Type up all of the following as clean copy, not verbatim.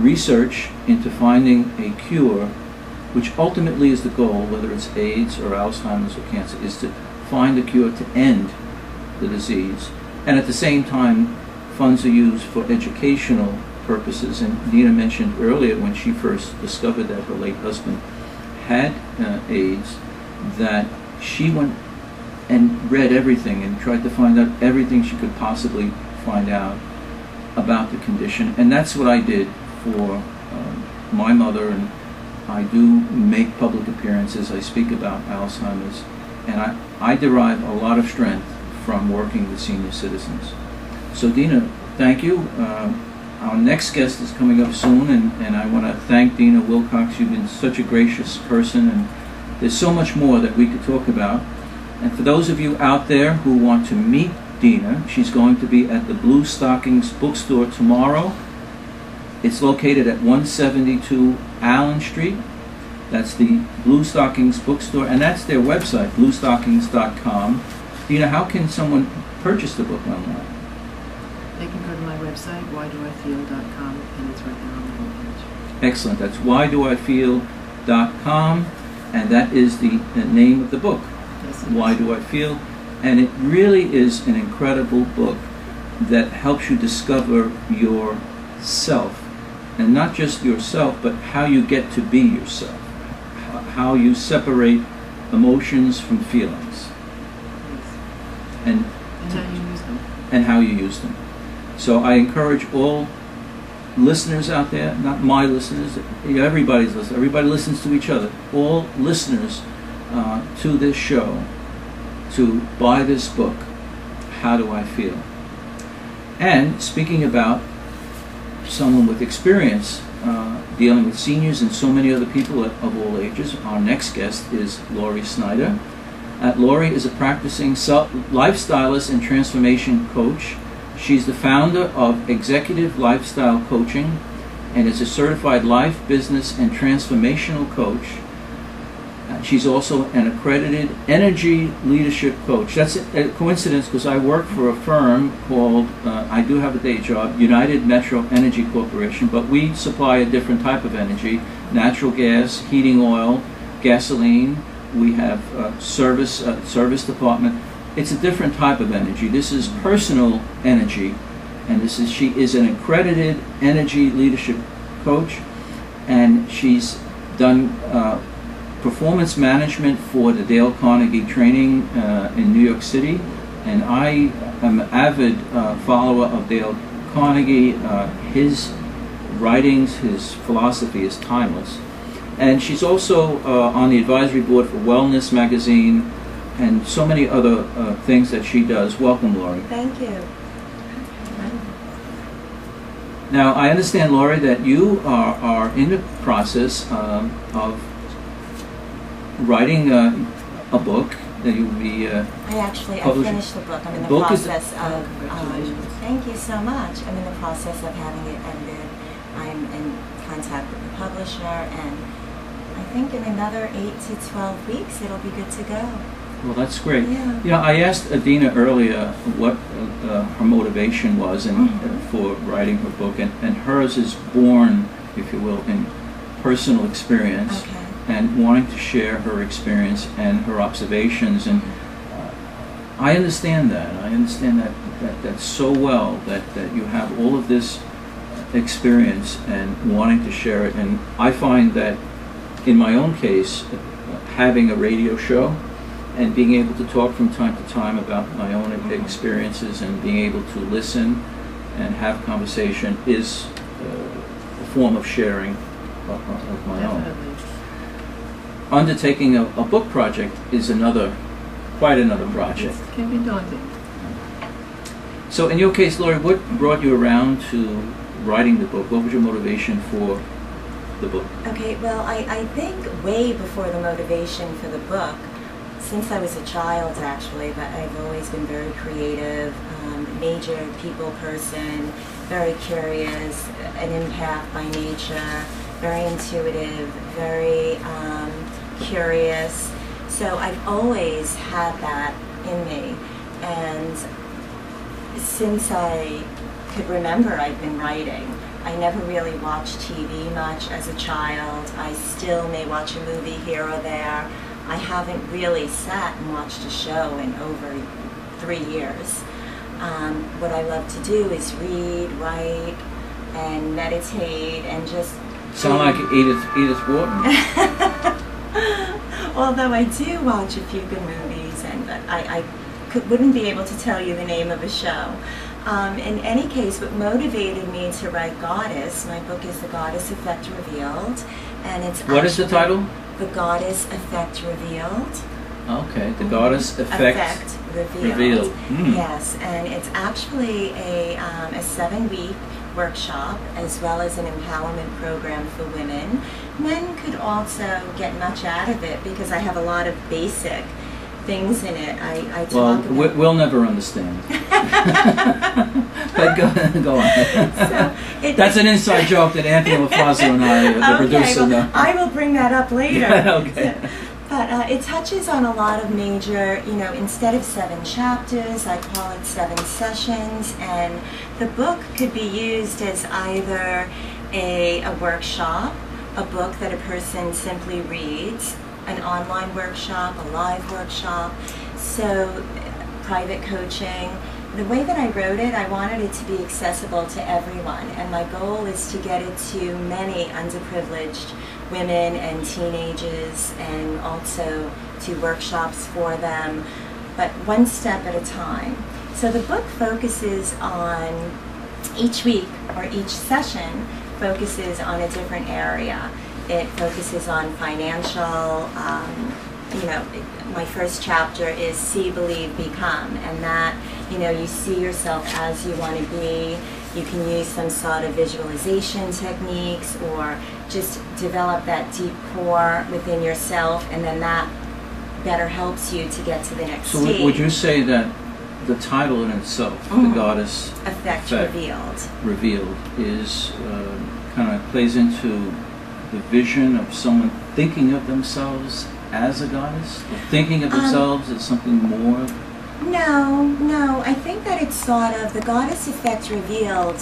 research into finding a cure, which ultimately is the goal, whether it's AIDS or Alzheimer's or cancer, is to find a cure to end the disease. And at the same time, funds are used for educational purposes. And Dina mentioned earlier, when she first discovered that her late husband had AIDS, that she went and read everything and tried to find out everything she could possibly find out about the condition. And that's what I did for my mother, and I do make public appearances. I speak about Alzheimer's, and I derive a lot of strength from working with senior citizens. So Dina, thank you. Our next guest is coming up soon, and I want to thank Dina Wilcox. You've been such a gracious person, and there's so much more that we could talk about. And for those of you out there who want to meet Dina, she's going to be at the Blue Stockings bookstore tomorrow. It's located at 172 Allen Street. That's the Blue Stockings bookstore, and that's their website, bluestockings.com. Dina, how can someone purchase the book online? They can go to my website, whydoifeel.com, and it's right there on the homepage. Excellent. That's whydoifeel.com, and that is the name of the book. Yes, Why Do I Feel? And it really is an incredible book that helps you discover yourself. And not just yourself, but how you get to be yourself. How you separate emotions from feelings. Yes. And how you use them. And how you use them. So I encourage all listeners out there, not my listeners, everybody's listeners, everybody listens to each other, all listeners to this show, to buy this book, How Do I Feel? And speaking about someone with experience dealing with seniors and so many other people of all ages, our next guest is Laurie Snyder. Laurie is a practicing lifestylist and transformation coach. She's the founder of Executive Lifestyle Coaching and is a certified life, business, and transformational coach. She's also an accredited energy leadership coach. That's a coincidence because I work for a firm called, I do have a day job, United Metro Energy Corporation, but we supply a different type of energy, natural gas, heating oil, gasoline. We have service department. It's a different type of energy. This is personal energy, and she is an accredited energy leadership coach, and she's done performance management for the Dale Carnegie training in New York City, and I am an avid follower of Dale Carnegie. His writings, his philosophy is timeless. And she's also on the advisory board for Wellness Magazine and so many other things that she does. Welcome, Laurie. Thank you. Now, I understand, Laurie, that you are in the process of writing a book that you will be I finished the book. I'm in the book process of, Congratulations. thank you so much. I'm in the process of having it edited. I'm in contact with the publisher, and I think in another 8 to 12 weeks it'll be good to go. Well, that's great. Yeah. You know, I asked Dina earlier what her motivation was for writing her book, and hers is born, if you will, in personal experience. Okay. And wanting to share her experience and her observations, and I understand that. I understand that so well, that you have all of this experience and wanting to share it. And I find that in my own case, having a radio show and being able to talk from time to time about my own experiences and being able to listen and have conversation is a form of sharing of my own. Undertaking a book project is quite another project. It can be daunting. So in your case, Laurie, what brought you around to writing the book? What was your motivation for the book? Okay, well, I think way before the motivation for the book, since I was a child actually, but I've always been very creative, major people person, very curious, an empath by nature, very intuitive, very curious. So I've always had that in me, and since I could remember, I've been writing. I never really watched TV much as a child. I still may watch a movie here or there. I haven't really sat and watched a show in over 3 years. What I love to do is read, write, and meditate, and just... Sound like Edith Wharton. Although I do watch a few good movies, and I wouldn't be able to tell you the name of a show. In any case, what motivated me to write Goddess, my book is The Goddess Effect Revealed, and it's What is the title? The Goddess Effect Revealed. Okay, The Goddess Effect Revealed. Mm. Yes, and it's actually a 7-week workshop as well as an empowerment program for women. Men could also get much out of it because I have a lot of basic things in it. I talk about... we'll never understand. But go on. So that's an inside joke that Anthony LaFazio and I, the producer, well, know. I will bring that up later. Yeah, okay. But it touches on a lot of major, instead of 7 chapters, I call it 7 sessions, and the book could be used as either a workshop, a book that a person simply reads, an online workshop, a live workshop, so private coaching. The way that I wrote it, I wanted it to be accessible to everyone, and my goal is to get it to many underprivileged women and teenagers, and also to workshops for them, but one step at a time. So the book focuses on, each week or each session focuses on a different area. It focuses on financial, my first chapter is See, Believe, Become, and that, you see yourself as you want to be. You can use some sort of visualization techniques or just develop that deep core within yourself, and then that better helps you to get to the next stage. So would you say that the title in itself, The Goddess Effect Revealed, is kind of plays into the vision of someone thinking of themselves as a goddess, or thinking of themselves as something more? No. I think that it's sort of, The Goddess Effect Revealed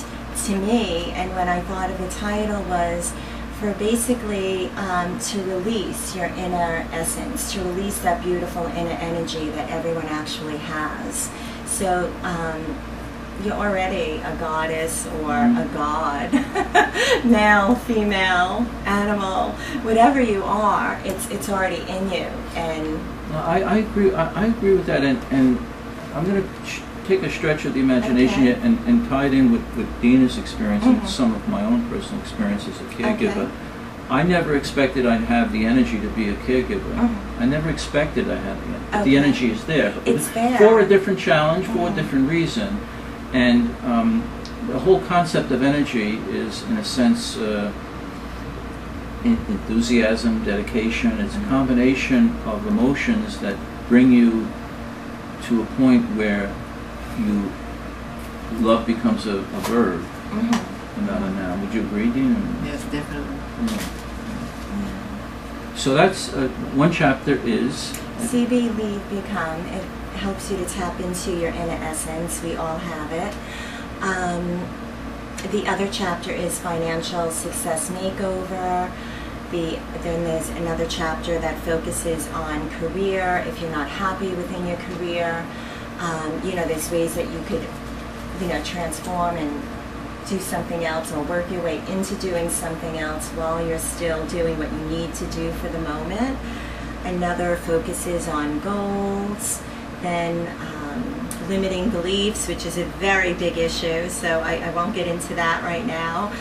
to me, and when I thought of the title, was for basically to release your inner essence, to release that beautiful inner energy that everyone actually has. So you're already a goddess or a god, male, female, animal, whatever you are, it's already in you. And I agree. I agree with that, and I'm going to take a stretch of the imagination here and tie it in with Dina's experience and some of my own personal experience as a caregiver. Okay. I never expected I'd have the energy to be a caregiver. I never expected I had the energy. But the energy is there. It's there. For a different challenge, for a different reason. And the whole concept of energy is, in a sense, enthusiasm, dedication. It's a combination of emotions that bring you to a point where love becomes a verb and not a noun. Would you agree, Dina? Yes, definitely. Yeah. So that's one chapter is See, Believe, Become. It helps you to tap into your inner essence. We all have it. The other chapter is Financial Success Makeover. Then there's another chapter that focuses on career. If you're not happy within your career, there's ways that you could, transform and do something else, or work your way into doing something else while you're still doing what you need to do for the moment. Another focuses on goals. Then limiting beliefs, which is a very big issue, so I won't get into that right now.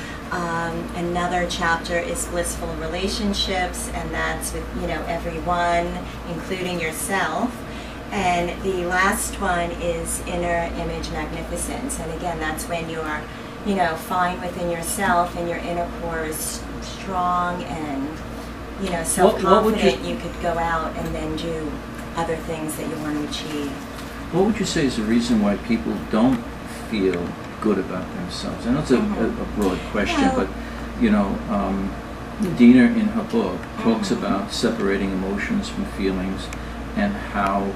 Another chapter is blissful relationships, and that's with everyone, including yourself. And the last one is inner image magnificence, and again, that's when you are fine within yourself and your inner core is strong and self-confident. You could go out and then do other things that you want to achieve. What would you say is the reason why people don't feel good about themselves? I know it's a broad question, but Dina in her book talks about separating emotions from feelings and how